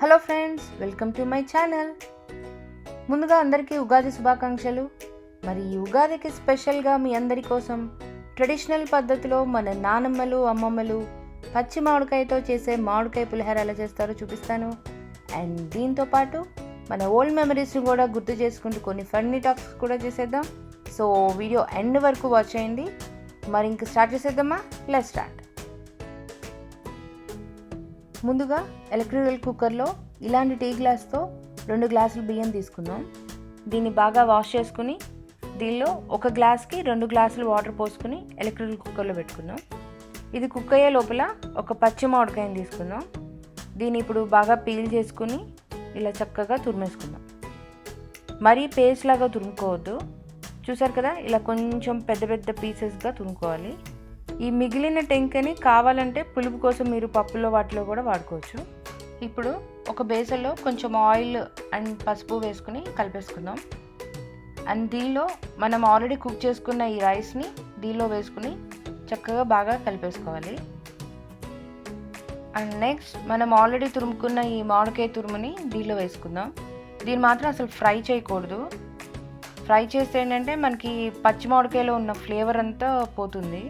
Hello friends, welcome to my channel. ముందుగా అందరికీ ఉగాది శుభాకాంక్షలు. మరి ఈ ఉగాదికి స్పెషల్గా మీ అందరి కోసం ట్రెడిషనల్ పద్ధతిలో మన నానమ్మలు అమ్మమ్మలు పచ్చి మామిడికాయతో చేసే మామిడికాయ పులిహోర ఎలా చేస్తారో చూపిస్తాను. అండ్ దీంతో పాటు మన ఓల్డ్ మెమరీస్ని కూడా గుర్తు చేసుకుంటూ కొన్ని ఫన్నీ టాక్స్ కూడా చేసేద్దాం. సో వీడియో ఎండ్ వరకు వాచ్ చేయండి. మరి ఇంక స్టార్ట్ చేసేద్దామా? Let's start. ముందుగా ఎలక్ట్రికల్ కుక్కర్లో ఇలాంటి టీ గ్లాస్తో 2 గ్లాసులు బియ్యం తీసుకుందాం. దీన్ని బాగా వాష్ చేసుకుని దీనిలో 1 గ్లాస్కి 2 గ్లాసులు వాటర్ పోసుకుని ఎలక్ట్రికల్ కుక్కర్లో పెట్టుకుందాం. ఇది కుక్ అయ్యే లోపల ఒక పచ్చి మామిడికాయని తీసుకుందాం. దీన్ని ఇప్పుడు బాగా పీల్ చేసుకుని ఇలా చక్కగా తురిమేసుకుందాం. మరీ పేస్ట్ లాగా తురుముకోవద్దు. చూసారు కదా, ఇలా కొంచెం పెద్ద పెద్ద పీసెస్గా తురుముకోవాలి. ఈ మిగిలిన టెంకని కావాలంటే పులుపు కోసం మీరు పప్పులో వాటిలో కూడా వాడుకోవచ్చు. ఇప్పుడు ఒక బేసన్లో కొంచెం ఆయిల్ అండ్ పసుపు వేసుకుని కలిపేసుకుందాం. అండ్ దీనిలో మనం ఆల్రెడీ కుక్ చేసుకున్న ఈ రైస్ని దీనిలో వేసుకుని చక్కగా బాగా కలిపేసుకోవాలి. అండ్ నెక్స్ట్ మనం ఆల్రెడీ తురుముకున్న ఈ మామిడికాయ తురుముని దీనిలో వేసుకుందాం. దీన్ని మాత్రం అసలు ఫ్రై చేయకూడదు. ఫ్రై చేస్తే ఏంటంటే మనకి పచ్చి మామిడికాయలో ఉన్న ఫ్లేవర్ అంతా పోతుంది.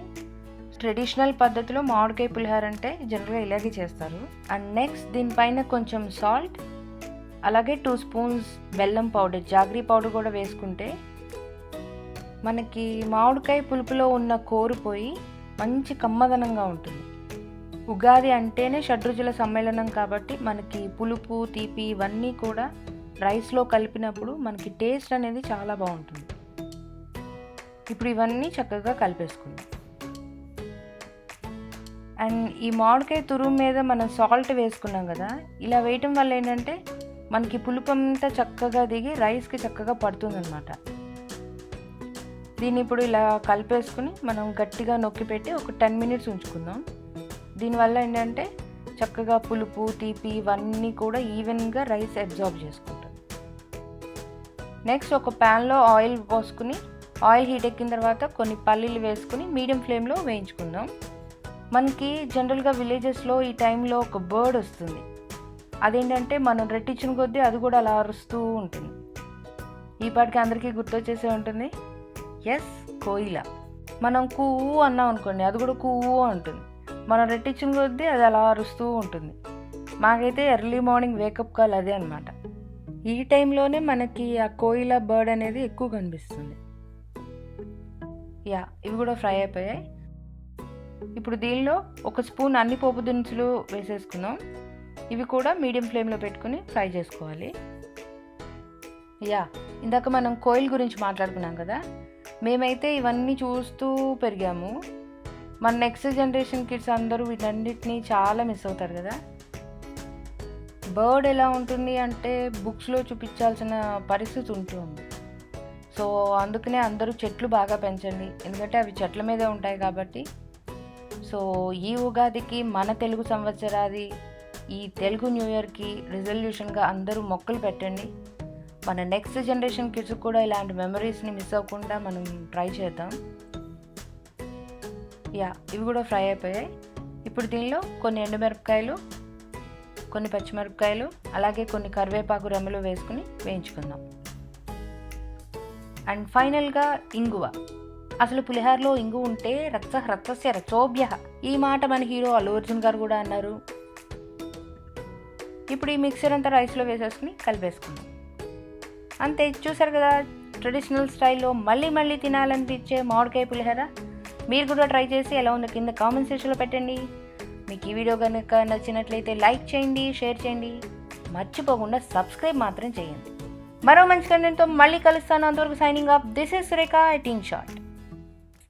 ట్రెడిషనల్ పద్ధతిలో మామిడికాయ పులిహోర అంటే జనరల్గా ఇలాగే చేస్తారు. అండ్ నెక్స్ట్ దీనిపైన కొంచెం సాల్ట్, అలాగే 2 స్పూన్స్ బెల్లం పౌడర్, జాగ్రీ పౌడర్ కూడా వేసుకుంటే మనకి మామిడికాయ పులుపులో ఉన్న కోరిపోయి మంచి కమ్మదనంగా ఉంటుంది. ఉగాది అంటేనే షడ్రుచుల సమ్మేళనం కాబట్టి మనకి పులుపు తీపి ఇవన్నీ కూడా రైస్లో కలిపినప్పుడు మనకి టేస్ట్ అనేది చాలా బాగుంటుంది. ఇప్పుడు ఇవన్నీ చక్కగా కలిపేసుకుందాం. అండ్ ఈ మామిడికాయ తురుము మీద మనం సాల్ట్ వేసుకున్నాం కదా, ఇలా వేయటం వల్ల ఏంటంటే మనకి పులుపు అంతా చక్కగా దిగి రైస్కి చక్కగా పడుతుందన్నమాట. దీన్ని ఇప్పుడు ఇలా కలిపేసుకుని మనం గట్టిగా నొక్కి పెట్టి ఒక 10 మినిట్స్ ఉంచుకుందాం. దీనివల్ల ఏంటంటే చక్కగా పులుపు తీపి ఇవన్నీ కూడా ఈవెన్గా రైస్ అబ్జార్బ్ చేసుకుంటాం. నెక్స్ట్ ఒక ప్యాన్లో ఆయిల్ పోసుకుని ఆయిల్ హీట్ ఎక్కిన తర్వాత కొన్ని పల్లీలు వేసుకుని మీడియం ఫ్లేమ్లో వేయించుకుందాం. మనకి జనరల్గా విలేజెస్లో ఈ టైంలో ఒక బర్డ్ వస్తుంది. అదేంటంటే మనం రెట్టించిన కొద్దీ అది కూడా అలా అరుస్తూ ఉంటుంది. ఈ పాటికి అందరికీ గుర్తొచ్చేసే ఉంటుంది. ఎస్, కోయిల. మనం కూవు అన్నాం అనుకోండి, అది కూడా కూవు అంటుంది. మనం రెట్టించిన కొద్దీ అది అలా అరుస్తూ ఉంటుంది. మాకైతే ఎర్లీ మార్నింగ్ వేకప్ కాల్ అదే అనమాట. ఈ టైంలోనే మనకి ఆ కోయిల బర్డ్ అనేది ఎక్కువ కనిపిస్తుంది. ఇవి కూడా ఫ్రై అయిపోయాయి. ఇప్పుడు దీనిలో 1 స్పూన్ అన్ని పోపు దినుసులు వేసేసుకుందాం. ఇవి కూడా మీడియం ఫ్లేమ్లో పెట్టుకుని ఫ్రై చేసుకోవాలి. ఇందాక మనం కోయిల్ గురించి మాట్లాడుకున్నాం కదా, మేమైతే ఇవన్నీ చూస్తూ పెరిగాము. మన నెక్స్ట్ జనరేషన్ కిడ్స్ అందరూ వీటన్నిటినీ చాలా మిస్ అవుతారు కదా. బర్డ్ ఎలా ఉంటుంది అంటే బుక్స్లో చూపించాల్సిన పరిస్థితి ఉంటుంది. సో అందుకనే అందరూ చెట్లు బాగా పెంచండి, ఎందుకంటే అవి చెట్ల మీదే ఉంటాయి కాబట్టి. సో ఈ ఉగాదికి మన తెలుగు సంవత్సరాది ఈ తెలుగు న్యూ ఇయర్కి రిజల్యూషన్గా అందరూ మొక్కలు పెట్టండి. మన నెక్స్ట్ జనరేషన్ కిడ్స్ కూడా ఇలాంటి మెమరీస్ని మిస్ అవ్వకుండా మనం ట్రై చేద్దాం. ఇవి కూడా ఫ్రై అయిపోయాయి. ఇప్పుడు దీనిలో కొన్ని ఎండుమిరపకాయలు, కొన్ని పచ్చిమిరపకాయలు, అలాగే కొన్ని కరివేపాకు రెమ్మలు వేసుకుని వేయించుకుందాం. అండ్ ఫైనల్గా ఇంగువ. అసలు పులిహోరలో ఇంగు ఉంటే రక్తస్య రచోభ్య, ఈ మాట మన హీరో అల్లు అర్జున్ గారు కూడా అన్నారు. ఇప్పుడు ఈ మిక్సర్ అంతా రైస్లో వేసేసుకుని కలిపేసుకుందాం. అంతే, చూసారు కదా, ట్రెడిషనల్ స్టైల్లో మళ్ళీ మళ్ళీ తినాలనిపించే మామిడికాయ పులిహోర. మీరు కూడా ట్రై చేసి ఎలా ఉందో కింద కామెంట్ సెక్షన్లో పెట్టండి. మీకు ఈ వీడియో కనుక నచ్చినట్లయితే లైక్ చేయండి, షేర్ చేయండి, మర్చిపోకుండా సబ్స్క్రైబ్ మాత్రం చేయండి. మరో మంచి కంటెంట్తో మళ్ళీ కలుస్తాను. అంతవరకు signing off. This is Surekha at in short.